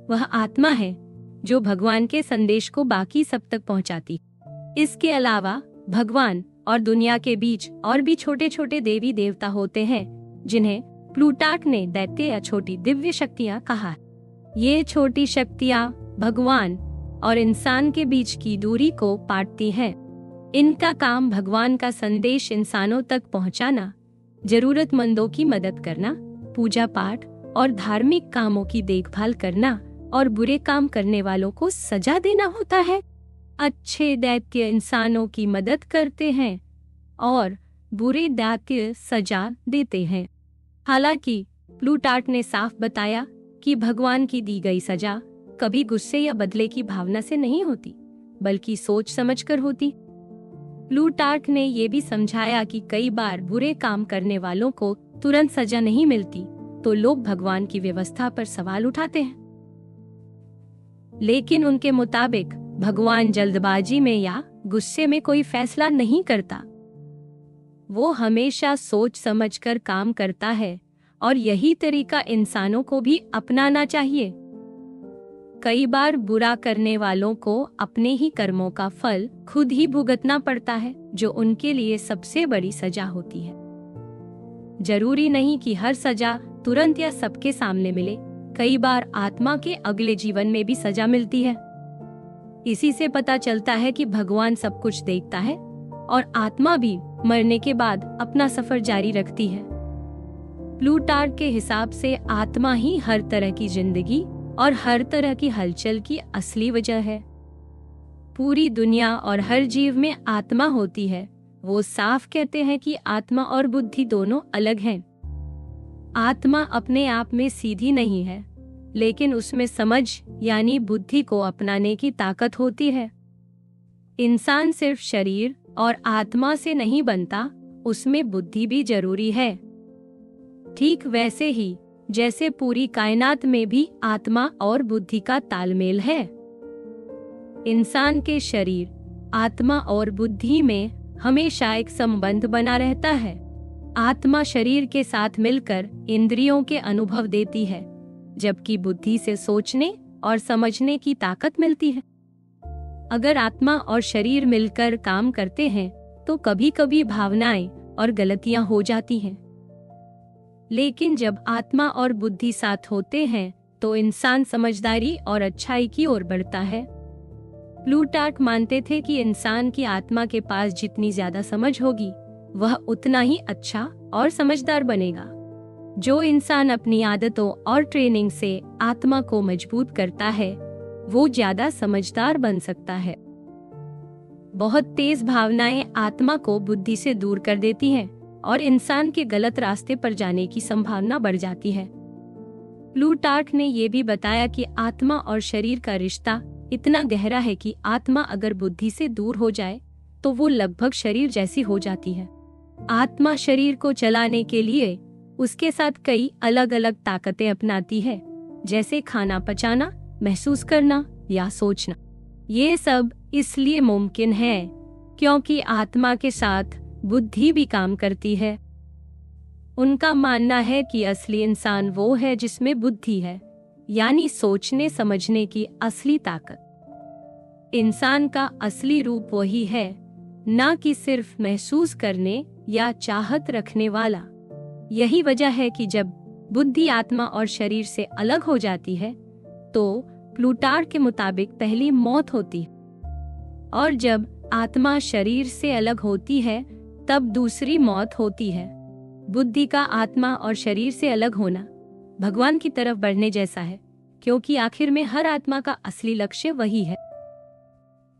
वह आत्मा है, जो भगवान के संदेश को बाकी सब तक पहुंचाती। इसके अलावा भगवान और दुनिया के बीच और भी छोटे छोटे देवी देवता होते हैं, जिन्हें प्लूटार्क ने दैत्य या छोटी दिव्य शक्तियां कहा। ये छोटी शक्तियां भगवान और इंसान के बीच की दूरी को पाटती हैं। इनका काम भगवान का संदेश इंसानों तक पहुंचाना, जरूरतमंदों की मदद करना, पूजा पाठ और धार्मिक कामों की देखभाल करना और बुरे काम करने वालों को सजा देना होता है। अच्छे दैत्य इंसानों की मदद करते हैं और बुरे दैत्य सजा देते हैं। हालांकि प्लूटार्क ने साफ बताया कि भगवान की दी गई सजा कभी गुस्से या बदले की भावना से नहीं होती, बल्कि सोच समझकर होती। प्लूटार्क ने ये भी समझाया कि कई बार बुरे काम करने वालों को तुरंत सजा नहीं मिलती, तो लोग भगवान की व्यवस्था पर सवाल उठाते हैं। लेकिन उनके मुताबिक भगवान जल्दबाजी में या गुस्से में कोई फैसला नहीं करता। वो हमेशा सोच समझकर काम करता है और यही तरीका इंसानों को भी अपनाना चाहिए। कई बार बुरा करने वालों को अपने ही कर्मों का फल खुद ही भुगतना पड़ता है, जो उनके लिए सबसे बड़ी सजा होती है। जरूरी नहीं कि हर सजा तुरंत या सबके सामने मिले। कई बार आत्मा के अगले जीवन में भी सजा मिलती है। इसी से पता चलता है कि भगवान सब कुछ देखता है और आत्मा भी मरने के बाद अपना सफर जारी रखती है। प्लूटार्क के हिसाब से आत्मा ही हर तरह की जिंदगी और हर तरह की हलचल की असली वजह है। पूरी दुनिया और हर जीव में आत्मा होती है। वो साफ कहते हैं कि आत्मा और बुद्धि दोनों अलग हैं। आत्मा अपने आप में सीधी नहीं है, लेकिन उसमें समझ यानी बुद्धि को अपनाने की ताकत होती है। इंसान सिर्फ शरीर और आत्मा से नहीं बनता, उसमें बुद्धि भी जरूरी है। ठीक वैसे ही जैसे पूरी कायनात में भी आत्मा और बुद्धि का तालमेल है। इंसान के शरीर, आत्मा और बुद्धि में हमेशा एक संबंध बना रहता है। आत्मा शरीर के साथ मिलकर इंद्रियों के अनुभव देती है, जबकि बुद्धि से सोचने और समझने की ताकत मिलती है। अगर आत्मा और शरीर मिलकर काम करते हैं तो कभी कभी भावनाएं और गलतियां हो जाती हैं, लेकिन जब आत्मा और बुद्धि साथ होते हैं तो इंसान समझदारी और अच्छाई की ओर बढ़ता है। प्लूटार्क मानते थे कि इंसान की आत्मा के पास जितनी ज्यादा समझ होगी, वह उतना ही अच्छा और समझदार बनेगा। जो इंसान अपनी आदतों और ट्रेनिंग से आत्मा को मजबूत करता है, वो ज्यादा समझदार बन सकता है। बहुत तेज भावनाएं आत्मा को बुद्धि से दूर कर देती हैं और इंसान के गलत रास्ते पर जाने की संभावना बढ़ जाती है। प्लूटार्क ने ये भी बताया कि आत्मा और शरीर का रिश्ता इतना गहरा है कि आत्मा अगर बुद्धि से दूर हो जाए तो वो लगभग शरीर जैसी हो जाती है। आत्मा शरीर को चलाने के लिए उसके साथ कई अलग अलग ताकतें अपनाती है, जैसे खाना पचाना, महसूस करना या सोचना। ये सब इसलिए मुमकिन है क्योंकि आत्मा के साथ बुद्धि भी काम करती है। उनका मानना है कि असली इंसान वो है जिसमें बुद्धि है, यानी सोचने समझने की असली ताकत। इंसान का असली रूप वही है, ना कि सिर्फ महसूस करने या चाहत रखने वाला। यही वजह है कि जब बुद्धि आत्मा और शरीर से अलग हो जाती है तो प्लूटार्क के मुताबिक पहली मौत होती है, और जब आत्मा शरीर से अलग होती है तब दूसरी मौत होती है। बुद्धि का आत्मा और शरीर से अलग होना भगवान की तरफ बढ़ने जैसा है, क्योंकि आखिर में हर आत्मा का असली लक्ष्य वही है।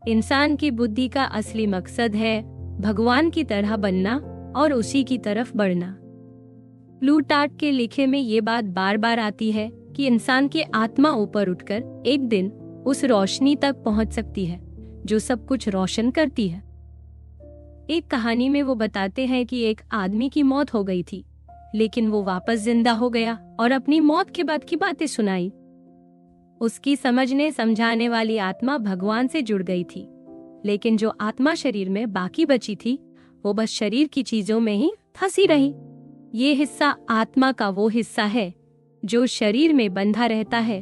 इंसान की बुद्धि का असली मकसद है भगवान की तरह बनना और उसी की तरफ बढ़ना। प्लूटार्क के लिखे में ये बात बार बार आती है कि इंसान की आत्मा ऊपर उठकर एक दिन उस रोशनी तक पहुंच सकती है जो सब कुछ रोशन करती है। एक कहानी में वो बताते हैं कि एक आदमी की मौत हो गई थी, लेकिन वो वापस जिंदा हो गया और अपनी मौत के बाद की बातें सुनाई। उसकी समझने समझाने वाली आत्मा भगवान से जुड़ गई थी, लेकिन जो आत्मा शरीर में बाकी बची थी वो बस शरीर की चीजों में ही फंसी रही। ये हिस्सा आत्मा का वो हिस्सा है जो शरीर में बंधा रहता है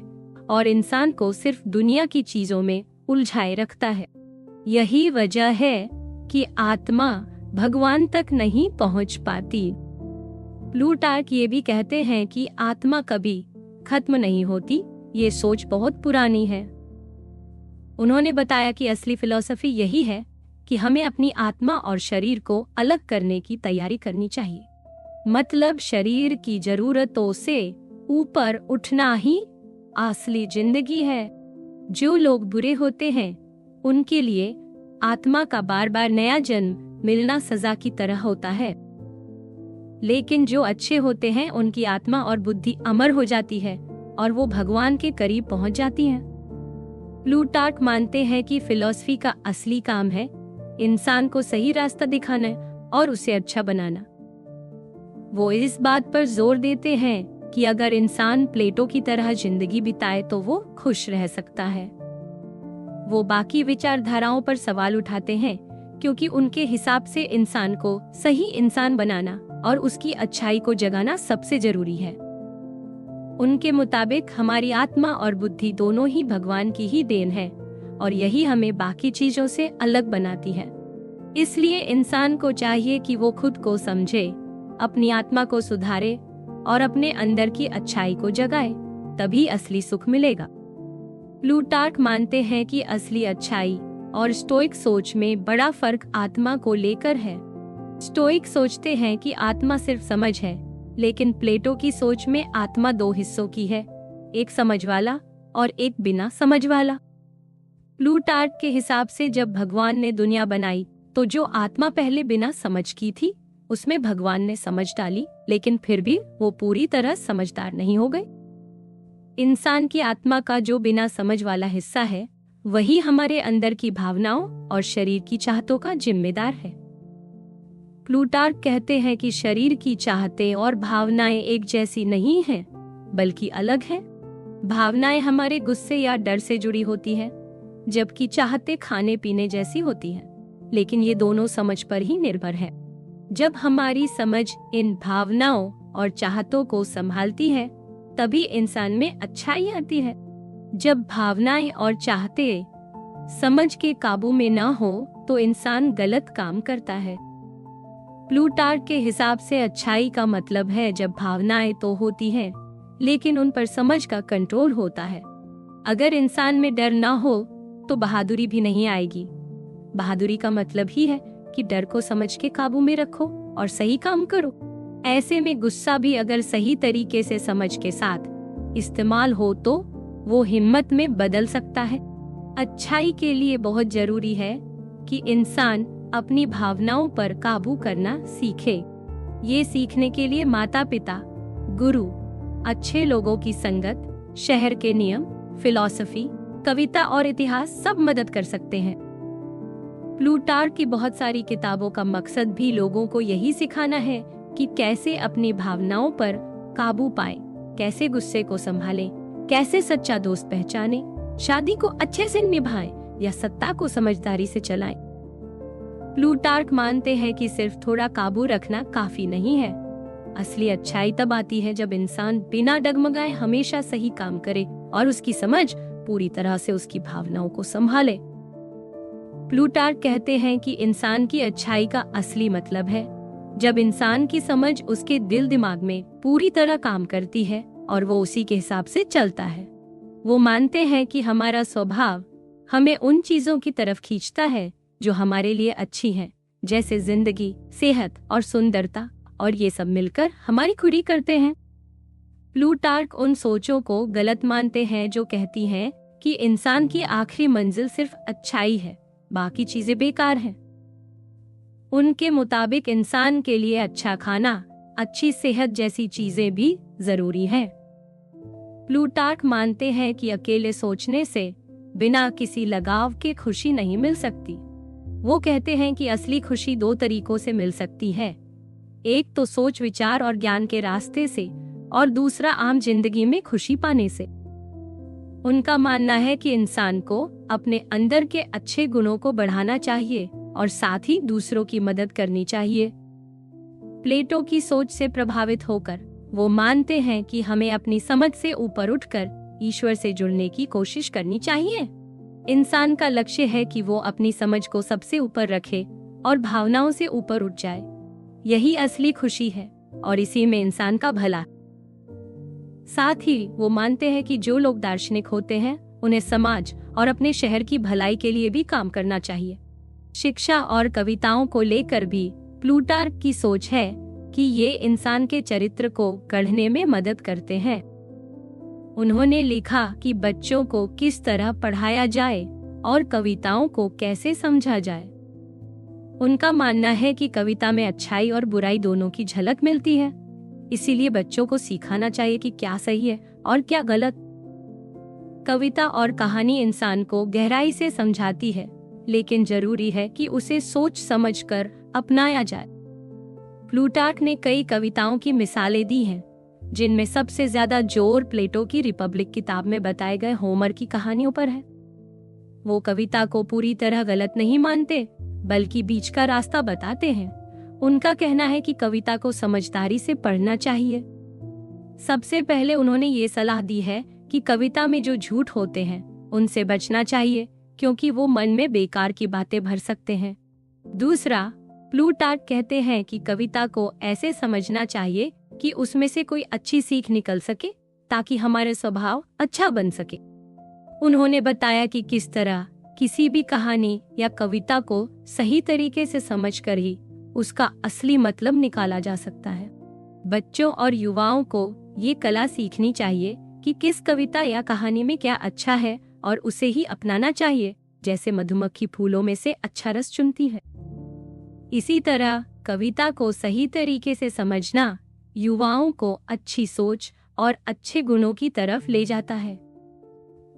और इंसान को सिर्फ दुनिया की चीजों में उलझाए रखता है। यही वजह है कि आत्मा भगवान तक नहीं पहुंच पाती। प्लूटार्क ये भी कहते हैं कि आत्मा कभी खत्म नहीं होती। ये सोच बहुत पुरानी है। उन्होंने बताया कि असली फिलॉसफी यही है कि हमें अपनी आत्मा और शरीर को अलग करने की तैयारी करनी चाहिए। मतलब शरीर की जरूरतों से ऊपर उठना ही असली जिंदगी है। जो लोग बुरे होते हैं उनके लिए आत्मा का बार बार नया जन्म मिलना सजा की तरह होता है, लेकिन जो अच्छे होते हैं उनकी आत्मा और बुद्धि अमर हो जाती है और वो भगवान के करीब पहुंच जाती हैं। प्लूटार्क मानते हैं कि फिलॉसफी का असली काम है इंसान को सही रास्ता दिखाना और उसे अच्छा बनाना। वो इस बात पर जोर देते हैं कि अगर इंसान प्लेटो की तरह जिंदगी बिताए तो वो खुश रह सकता है। वो बाकी विचारधाराओं पर सवाल उठाते हैं क्योंकि उनके हिसाब से इंसान को सही इंसान बनाना और उसकी अच्छाई को जगाना सबसे जरूरी है। उनके मुताबिक हमारी आत्मा और बुद्धि दोनों ही भगवान की ही देन है और यही हमें बाकी चीजों से अलग बनाती है। इसलिए इंसान को चाहिए कि वो खुद को समझे, अपनी आत्मा को सुधारे और अपने अंदर की अच्छाई को जगाए, तभी असली सुख मिलेगा। प्लूटार्क मानते हैं कि असली अच्छाई और स्टोइक सोच में बड़ा फर्क आत्मा को लेकर है। स्टोइक सोचते हैं कि आत्मा सिर्फ समझ है, लेकिन प्लेटो की सोच में आत्मा दो हिस्सों की है, एक समझ वाला और एक बिना समझ वाला। प्लूटार्क के हिसाब से जब भगवान ने दुनिया बनाई तो जो आत्मा पहले बिना समझ की थी उसमें भगवान ने समझ डाली, लेकिन फिर भी वो पूरी तरह समझदार नहीं हो गए। इंसान की आत्मा का जो बिना समझ वाला हिस्सा है वही हमारे अंदर की भावनाओं और शरीर की चाहतों का जिम्मेदार है। प्लूटार्क कहते हैं कि शरीर की चाहतें और भावनाएं एक जैसी नहीं हैं, बल्कि अलग हैं। भावनाएं हमारे गुस्से या डर से जुड़ी होती हैं, जबकि चाहतें खाने पीने जैसी होती हैं। लेकिन ये दोनों समझ पर ही निर्भर है। जब हमारी समझ इन भावनाओं और चाहतों को संभालती है तभी इंसान में अच्छाई आती है। जब भावनाएं और चाहते समझ के काबू में ना हो तो इंसान गलत काम करता है। प्लूटार्क के हिसाब से अच्छाई का मतलब है जब भावनाएं तो होती हैं, लेकिन उन पर समझ का कंट्रोल होता है। अगर इंसान में डर ना हो तो बहादुरी भी नहीं आएगी। बहादुरी का मतलब ही है कि डर को समझ के काबू में रखो और सही काम करो। ऐसे में गुस्सा भी अगर सही तरीके से समझ के साथ इस्तेमाल हो तो वो हिम्मत में बदल सकता है। अच्छाई के लिए बहुत जरूरी है कि इंसान अपनी भावनाओं पर काबू करना सीखे। ये सीखने के लिए माता पिता, गुरु, अच्छे लोगों की संगत, शहर के नियम, फिलॉसफी, कविता और इतिहास सब मदद कर सकते हैं। प्लूटार्क की बहुत सारी किताबों का मकसद भी लोगों को यही सिखाना है कि कैसे अपनी भावनाओं पर काबू पाएं, कैसे गुस्से को संभालें, कैसे सच्चा दोस्त पहचानें, शादी को अच्छे से निभाएं या सत्ता को समझदारी से चलाएं। प्लूटार्क मानते हैं कि सिर्फ थोड़ा काबू रखना काफी नहीं है। असली अच्छाई तब आती है जब इंसान बिना डगमगाए हमेशा सही काम करे और उसकी समझ पूरी तरह से उसकी भावनाओं को संभाले। प्लूटार्क कहते हैं कि इंसान की अच्छाई का असली मतलब है जब इंसान की समझ उसके दिल दिमाग में पूरी तरह काम करती है और वो उसी के हिसाब से चलता है। वो मानते हैं कि हमारा स्वभाव हमें उन चीजों की तरफ खींचता है जो हमारे लिए अच्छी हैं, जैसे जिंदगी, सेहत और सुंदरता, और ये सब मिलकर हमारी खुदी करते हैं। प्लूटार्क उन सोचों को गलत मानते हैं जो कहती हैं कि इंसान की आखिरी मंजिल सिर्फ अच्छाई है, बाकी चीजें बेकार हैं। उनके मुताबिक इंसान के लिए अच्छा खाना, अच्छी सेहत जैसी चीजें भी जरूरी हैं। प्लूटार्क मानते हैं कि अकेले सोचने से बिना किसी लगाव के खुशी नहीं मिल सकती। वो कहते हैं कि असली खुशी दो तरीकों से मिल सकती है, एक तो सोच विचार और ज्ञान के रास्ते से, और दूसरा आम जिंदगी में खुशी पाने से। उनका मानना है कि इंसान को अपने अंदर के अच्छे गुणों को बढ़ाना चाहिए और साथ ही दूसरों की मदद करनी चाहिए। प्लेटो की सोच से प्रभावित होकर वो मानते हैं कि हमें अपनी समझ से ऊपर उठकर ईश्वर से जुड़ने की कोशिश करनी चाहिए। इंसान का लक्ष्य है कि वो अपनी समझ को सबसे ऊपर रखे और भावनाओं से ऊपर उठ जाए। यही असली खुशी है और इसी में इंसान का भला। साथ ही वो मानते हैं कि जो लोग दार्शनिक होते हैं उन्हें समाज और अपने शहर की भलाई के लिए भी काम करना चाहिए। शिक्षा और कविताओं को लेकर भी प्लूटार्क की सोच है कि ये इंसान के चरित्र को गढ़ने में मदद करते हैं। उन्होंने लिखा कि बच्चों को किस तरह पढ़ाया जाए और कविताओं को कैसे समझा जाए। उनका मानना है कि कविता में अच्छाई और बुराई दोनों की झलक मिलती है, इसीलिए बच्चों को सिखाना चाहिए कि क्या सही है और क्या गलत। कविता और कहानी इंसान को गहराई से समझाती है, लेकिन जरूरी है कि उसे सोच समझकर अपनाया जाए। प्लूटार्क ने कई कविताओं की मिसालें दी हैं, जिनमें सबसे ज्यादा जोर प्लेटो की रिपब्लिक किताब में बताए गए होमर की कहानियों पर है। वो कविता को पूरी तरह गलत नहीं मानते, बल्कि बीच का रास्ता बताते हैं। उनका कहना है कि कविता को समझदारी से पढ़ना चाहिए। सबसे पहले उन्होंने ये सलाह दी है कि कविता में जो झूठ होते हैं उनसे बचना चाहिए, क्योंकि वो मन में बेकार की बातें भर सकते हैं। दूसरा, प्लूटार्क कहते हैं कि कविता को ऐसे समझना चाहिए कि उसमें से कोई अच्छी सीख निकल सके, ताकि हमारे स्वभाव अच्छा बन सके। उन्होंने बताया कि किस तरह किसी भी कहानी या कविता को सही तरीके से समझकर ही उसका असली मतलब निकाला जा सकता है। बच्चों और युवाओं को ये कला सीखनी चाहिए कि किस कविता या कहानी में क्या अच्छा है और उसे ही अपनाना चाहिए, जैसे मधुमक्खी फूलों में से अच्छा रस चुनती है। इसी तरह कविता को सही तरीके से समझना युवाओं को अच्छी सोच और अच्छे गुणों की तरफ ले जाता है।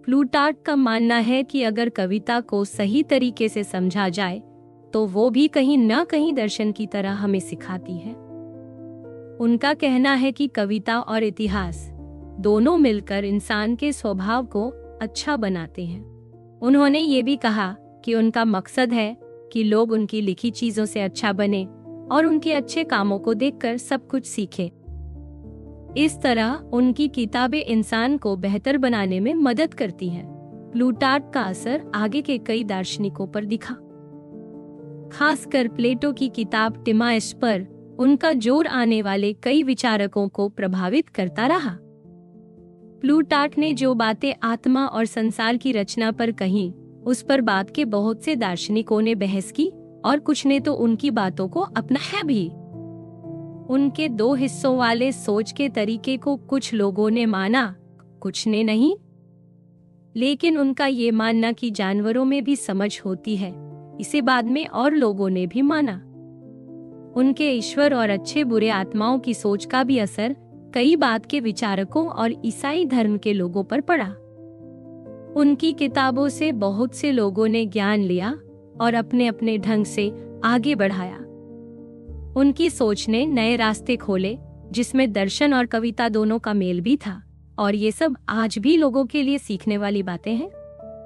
प्लूटार्क का मानना है कि अगर कविता को सही तरीके से समझा जाए तो वो भी कहीं न कहीं दर्शन की तरह हमें सिखाती है। उनका कहना है कि कविता और इतिहास दोनों मिलकर इंसान के स्वभाव को अच्छा बनाते हैं। उन्होंने ये भी कहा कि उनका मकसद है कि लोग उनकी लिखी चीजों से अच्छा बने और उनके अच्छे कामों को देखकर सब कुछ सीखें। इस तरह उनकी किताबें इंसान को बेहतर बनाने में मदद करती हैं। प्लूटार्क का असर आगे के कई दार्शनिकों पर दिखा, खासकर प्लेटो की किताब टिमाएस पर उनका जोर आने वाले कई विचारकों को प्रभावित करता रहा। प्लूटार्क ने जो बातें आत्मा और संसार की रचना पर कही, उस पर बाद के बहुत से दार्शनिकों ने बहस की और कुछ ने तो उनकी बातों को अपनाया भी। उनके दो हिस्सों वाले सोच के तरीके को कुछ लोगों ने माना, कुछ ने नहीं। लेकिन उनका ये मानना कि जानवरों में भी समझ होती है, इसे बाद में और लोगों ने भी माना। उनके ईश्वर और अच्छे बुरे आत्माओं की सोच का भी असर कई बाद के विचारकों और ईसाई धर्म के लोगों पर पड़ा। उनकी किताबों से बहुत से लोगों ने ज्ञान लिया और अपने अपने ढंग से आगे बढ़ाया। उनकी सोच ने नए रास्ते खोले, जिसमें दर्शन और कविता दोनों का मेल भी था, और ये सब आज भी लोगों के लिए सीखने वाली बातें हैं।